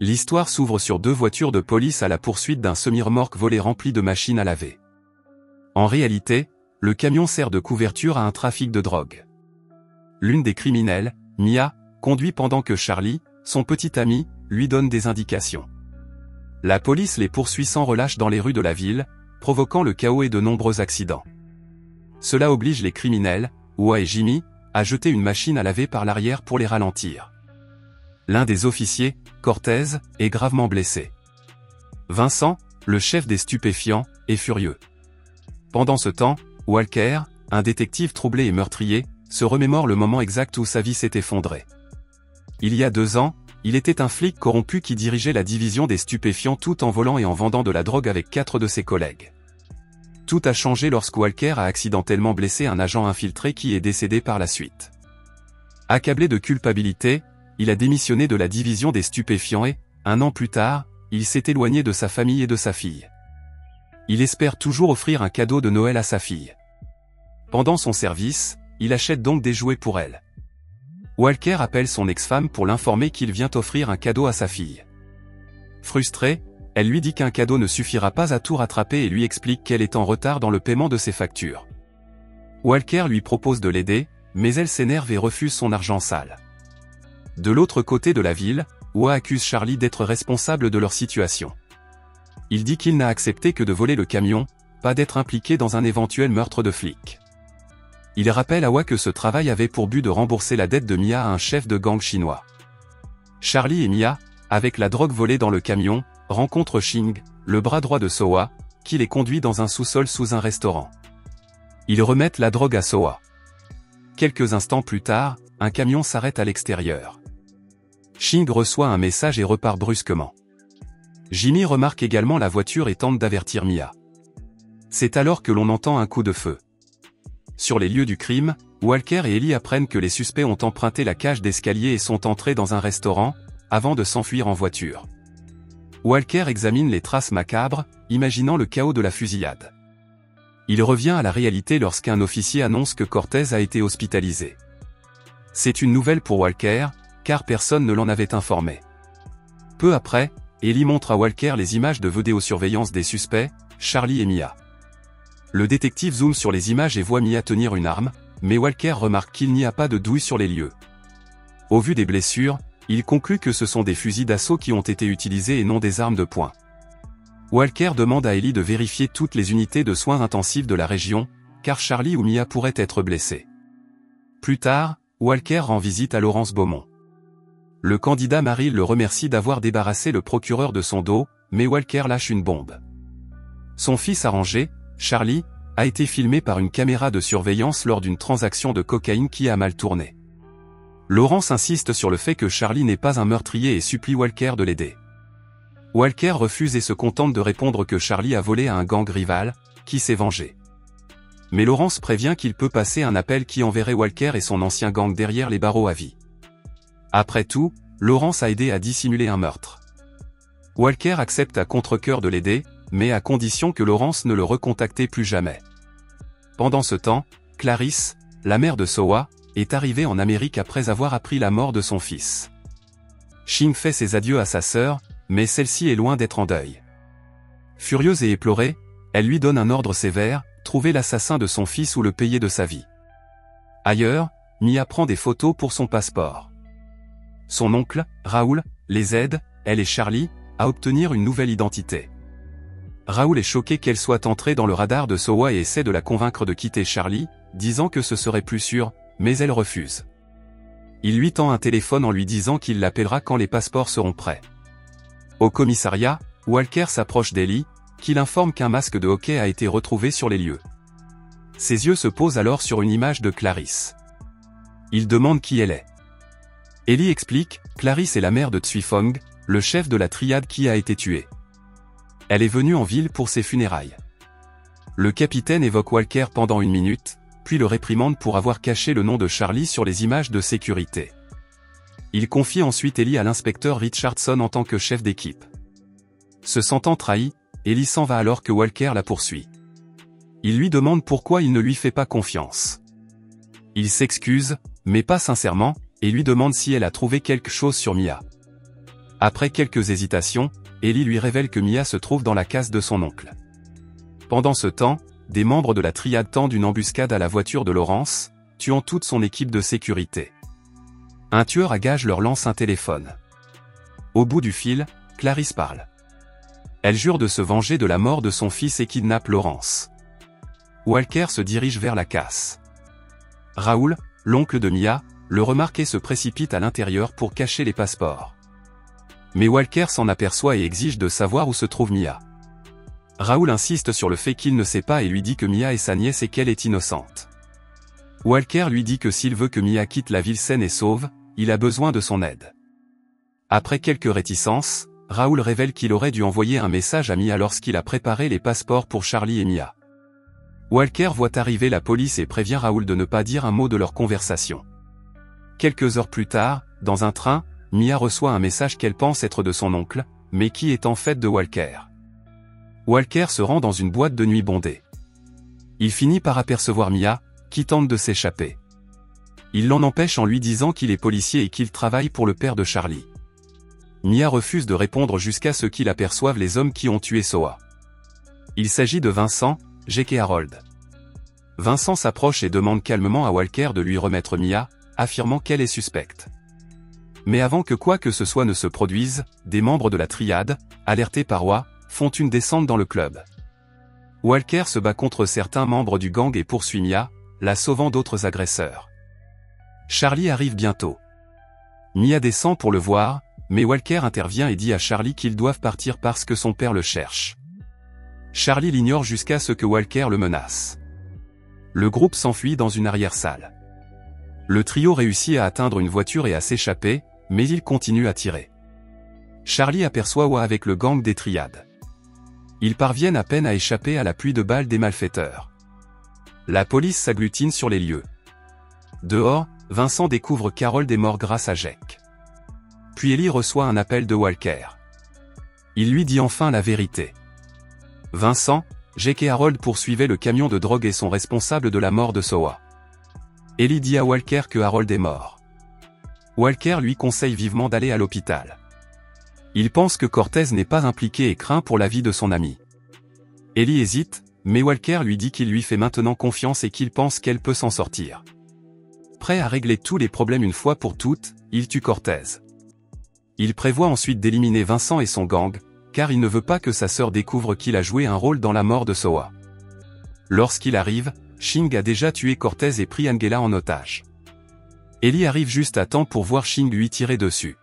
L'histoire s'ouvre sur deux voitures de police à la poursuite d'un semi-remorque volé rempli de machines à laver. En réalité, le camion sert de couverture à un trafic de drogue. L'une des criminelles, Mia, conduit pendant que Charlie, son petit ami, lui donne des indications. La police les poursuit sans relâche dans les rues de la ville, provoquant le chaos et de nombreux accidents. Cela oblige les criminels, Wa et Jimmy, à jeter une machine à laver par l'arrière pour les ralentir. L'un des officiers, Cortez, est gravement blessé. Vincent, le chef des stupéfiants, est furieux. Pendant ce temps, Walker, un détective troublé et meurtrier, se remémore le moment exact où sa vie s'est effondrée. Il y a 2 ans, il était un flic corrompu qui dirigeait la division des stupéfiants tout en volant et en vendant de la drogue avec 4 de ses collègues. Tout a changé lorsque Walker a accidentellement blessé un agent infiltré qui est décédé par la suite. Accablé de culpabilité, il a démissionné de la division des stupéfiants et, 1 an plus tard, il s'est éloigné de sa famille et de sa fille. Il espère toujours offrir un cadeau de Noël à sa fille. Pendant son service, il achète donc des jouets pour elle. Walker appelle son ex-femme pour l'informer qu'il vient offrir un cadeau à sa fille. Frustrée, elle lui dit qu'un cadeau ne suffira pas à tout rattraper et lui explique qu'elle est en retard dans le paiement de ses factures. Walker lui propose de l'aider, mais elle s'énerve et refuse son argent sale. De l'autre côté de la ville, Wa accuse Charlie d'être responsable de leur situation. Il dit qu'il n'a accepté que de voler le camion, pas d'être impliqué dans un éventuel meurtre de flic. Il rappelle à Wa que ce travail avait pour but de rembourser la dette de Mia à un chef de gang chinois. Charlie et Mia, avec la drogue volée dans le camion, rencontrent Xing, le bras droit de Soa, qui les conduit dans un sous-sol sous un restaurant. Ils remettent la drogue à Soa. Quelques instants plus tard, un camion s'arrête à l'extérieur. Xing reçoit un message et repart brusquement. Jimmy remarque également la voiture et tente d'avertir Mia. C'est alors que l'on entend un coup de feu. Sur les lieux du crime, Walker et Ellie apprennent que les suspects ont emprunté la cage d'escalier et sont entrés dans un restaurant, avant de s'enfuir en voiture. Walker examine les traces macabres, imaginant le chaos de la fusillade. Il revient à la réalité lorsqu'un officier annonce que Cortez a été hospitalisé. C'est une nouvelle pour Walker, car personne ne l'en avait informé. Peu après, Ellie montre à Walker les images de vidéosurveillance des suspects, Charlie et Mia. Le détective zoome sur les images et voit Mia tenir une arme, mais Walker remarque qu'il n'y a pas de douille sur les lieux. Au vu des blessures, il conclut que ce sont des fusils d'assaut qui ont été utilisés et non des armes de poing. Walker demande à Ellie de vérifier toutes les unités de soins intensifs de la région, car Charlie ou Mia pourraient être blessés. Plus tard, Walker rend visite à Laurence Beaumont. Le candidat Marie le remercie d'avoir débarrassé le procureur de son dos, mais Walker lâche une bombe. Son fils arrangé, Charlie, a été filmé par une caméra de surveillance lors d'une transaction de cocaïne qui a mal tourné. Laurence insiste sur le fait que Charlie n'est pas un meurtrier et supplie Walker de l'aider. Walker refuse et se contente de répondre que Charlie a volé à un gang rival, qui s'est vengé. Mais Laurence prévient qu'il peut passer un appel qui enverrait Walker et son ancien gang derrière les barreaux à vie. Après tout, Laurence a aidé à dissimuler un meurtre. Walker accepte à contre-cœur de l'aider, mais à condition que Laurence ne le recontacte plus jamais. Pendant ce temps, Clarisse, la mère de Soa, est arrivée en Amérique après avoir appris la mort de son fils. Xing fait ses adieux à sa sœur, mais celle-ci est loin d'être en deuil. Furieuse et éplorée, elle lui donne un ordre sévère, trouver l'assassin de son fils ou le payer de sa vie. Ailleurs, Mia prend des photos pour son passeport. Son oncle, Raoul, les aide, elle et Charlie, à obtenir une nouvelle identité. Raoul est choqué qu'elle soit entrée dans le radar de Soa et essaie de la convaincre de quitter Charlie, disant que ce serait plus sûr, mais elle refuse. Il lui tend un téléphone en lui disant qu'il l'appellera quand les passeports seront prêts. Au commissariat, Walker s'approche d'Ellie, qui l'informe qu'un masque de hockey a été retrouvé sur les lieux. Ses yeux se posent alors sur une image de Clarisse. Il demande qui elle est. Ellie explique, Clarisse est la mère de Tsui Fong, le chef de la triade qui a été tué. Elle est venue en ville pour ses funérailles. Le capitaine évoque Walker pendant 1 minute, puis le réprimande pour avoir caché le nom de Charlie sur les images de sécurité. Il confie ensuite Ellie à l'inspecteur Richardson en tant que chef d'équipe. Se sentant trahi, Ellie s'en va alors que Walker la poursuit. Il lui demande pourquoi il ne lui fait pas confiance. Il s'excuse, mais pas sincèrement, et lui demande si elle a trouvé quelque chose sur Mia. Après quelques hésitations, Ellie lui révèle que Mia se trouve dans la case de son oncle. Pendant ce temps, des membres de la triade tendent une embuscade à la voiture de Lawrence, tuant toute son équipe de sécurité. Un tueur à gages leur lance un téléphone. Au bout du fil, Clarice parle. Elle jure de se venger de la mort de son fils et kidnappe Lawrence. Walker se dirige vers la casse. Raoul, l'oncle de Mia, le remarque et se précipite à l'intérieur pour cacher les passeports. Mais Walker s'en aperçoit et exige de savoir où se trouve Mia. Raoul insiste sur le fait qu'il ne sait pas et lui dit que Mia est sa nièce et qu'elle est innocente. Walker lui dit que s'il veut que Mia quitte la ville saine et sauve, il a besoin de son aide. Après quelques réticences, Raoul révèle qu'il aurait dû envoyer un message à Mia lorsqu'il a préparé les passeports pour Charlie et Mia. Walker voit arriver la police et prévient Raoul de ne pas dire un mot de leur conversation. Quelques heures plus tard, dans un train, Mia reçoit un message qu'elle pense être de son oncle, mais qui est en fait de Walker. Walker se rend dans une boîte de nuit bondée. Il finit par apercevoir Mia, qui tente de s'échapper. Il l'en empêche en lui disant qu'il est policier et qu'il travaille pour le père de Charlie. Mia refuse de répondre jusqu'à ce qu'il aperçoive les hommes qui ont tué Soa. Il s'agit de Vincent, Jake et Harold. Vincent s'approche et demande calmement à Walker de lui remettre Mia, affirmant qu'elle est suspecte. Mais avant que quoi que ce soit ne se produise, des membres de la triade, alertés par Wa, font une descente dans le club. Walker se bat contre certains membres du gang et poursuit Mia, la sauvant d'autres agresseurs. Charlie arrive bientôt. Mia descend pour le voir, mais Walker intervient et dit à Charlie qu'ils doivent partir parce que son père le cherche. Charlie l'ignore jusqu'à ce que Walker le menace. Le groupe s'enfuit dans une arrière-salle. Le trio réussit à atteindre une voiture et à s'échapper, mais il continue à tirer. Charlie aperçoit Wa avec le gang des triades. Ils parviennent à peine à échapper à la pluie de balles des malfaiteurs. La police s'agglutine sur les lieux. Dehors, Vincent découvre qu'Harold est mort grâce à Jake. Puis Ellie reçoit un appel de Walker. Il lui dit enfin la vérité. Vincent, Jake et Harold poursuivaient le camion de drogue et sont responsables de la mort de Soa. Ellie dit à Walker que Harold est mort. Walker lui conseille vivement d'aller à l'hôpital. Il pense que Cortez n'est pas impliqué et craint pour la vie de son ami. Ellie hésite, mais Walker lui dit qu'il lui fait maintenant confiance et qu'il pense qu'elle peut s'en sortir. Prêt à régler tous les problèmes une fois pour toutes, il tue Cortez. Il prévoit ensuite d'éliminer Vincent et son gang, car il ne veut pas que sa sœur découvre qu'il a joué un rôle dans la mort de Soa. Lorsqu'il arrive, Shing a déjà tué Cortez et pris Angela en otage. Ellie arrive juste à temps pour voir Shing lui tirer dessus.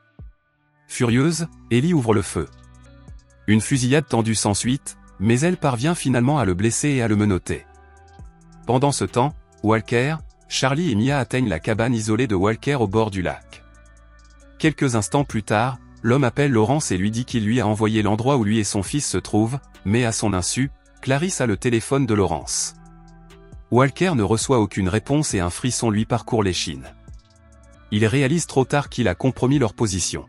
Furieuse, Ellie ouvre le feu. Une fusillade tendue s'ensuit, mais elle parvient finalement à le blesser et à le menotter. Pendant ce temps, Walker, Charlie et Mia atteignent la cabane isolée de Walker au bord du lac. Quelques instants plus tard, l'homme appelle Lawrence et lui dit qu'il lui a envoyé l'endroit où lui et son fils se trouvent, mais à son insu, Clarice a le téléphone de Lawrence. Walker ne reçoit aucune réponse et un frisson lui parcourt l'échine. Il réalise trop tard qu'il a compromis leur position.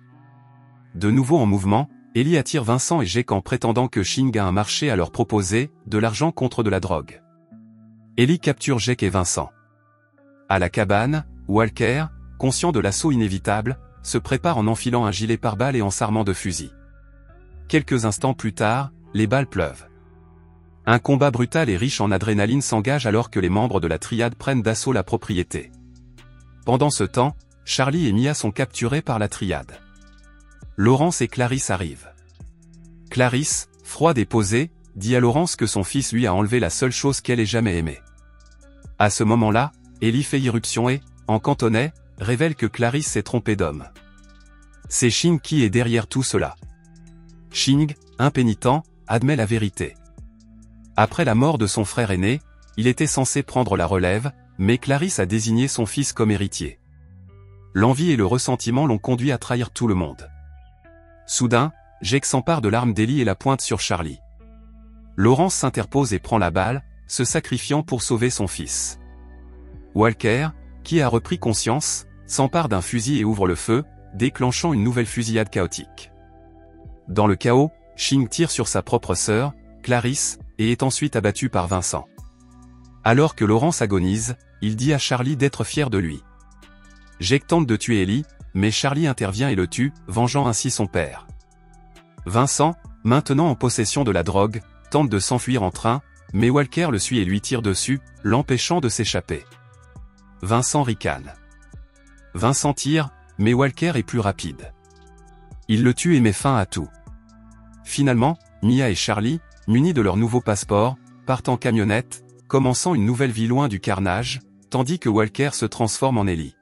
De nouveau en mouvement, Ellie attire Vincent et Jake en prétendant que Shing a un marché à leur proposer, de l'argent contre de la drogue. Ellie capture Jake et Vincent. À la cabane, Walker, conscient de l'assaut inévitable, se prépare en enfilant un gilet pare-balles et en s'armant de fusil. Quelques instants plus tard, les balles pleuvent. Un combat brutal et riche en adrénaline s'engage alors que les membres de la triade prennent d'assaut la propriété. Pendant ce temps, Charlie et Mia sont capturés par la triade. Lawrence et Clarice arrivent. Clarice, froide et posée, dit à Lawrence que son fils lui a enlevé la seule chose qu'elle ait jamais aimée. À ce moment-là, Ellie fait irruption et, en cantonais, révèle que Clarice s'est trompée d'homme. C'est Shing qui est derrière tout cela. Shing, impénitent, admet la vérité. Après la mort de son frère aîné, il était censé prendre la relève, mais Clarice a désigné son fils comme héritier. L'envie et le ressentiment l'ont conduit à trahir tout le monde. Soudain, Jake s'empare de l'arme d'Ellie et la pointe sur Charlie. Lawrence s'interpose et prend la balle, se sacrifiant pour sauver son fils. Walker, qui a repris conscience, s'empare d'un fusil et ouvre le feu, déclenchant une nouvelle fusillade chaotique. Dans le chaos, Shing tire sur sa propre sœur, Clarice, et est ensuite abattu par Vincent. Alors que Lawrence agonise, il dit à Charlie d'être fier de lui. Jake tente de tuer Ellie, mais Charlie intervient et le tue, vengeant ainsi son père. Vincent, maintenant en possession de la drogue, tente de s'enfuir en train, mais Walker le suit et lui tire dessus, l'empêchant de s'échapper. Vincent ricane. Vincent tire, mais Walker est plus rapide. Il le tue et met fin à tout. Finalement, Mia et Charlie, munis de leur nouveau passeport, partent en camionnette, commençant une nouvelle vie loin du carnage, tandis que Walker se transforme en Ellie.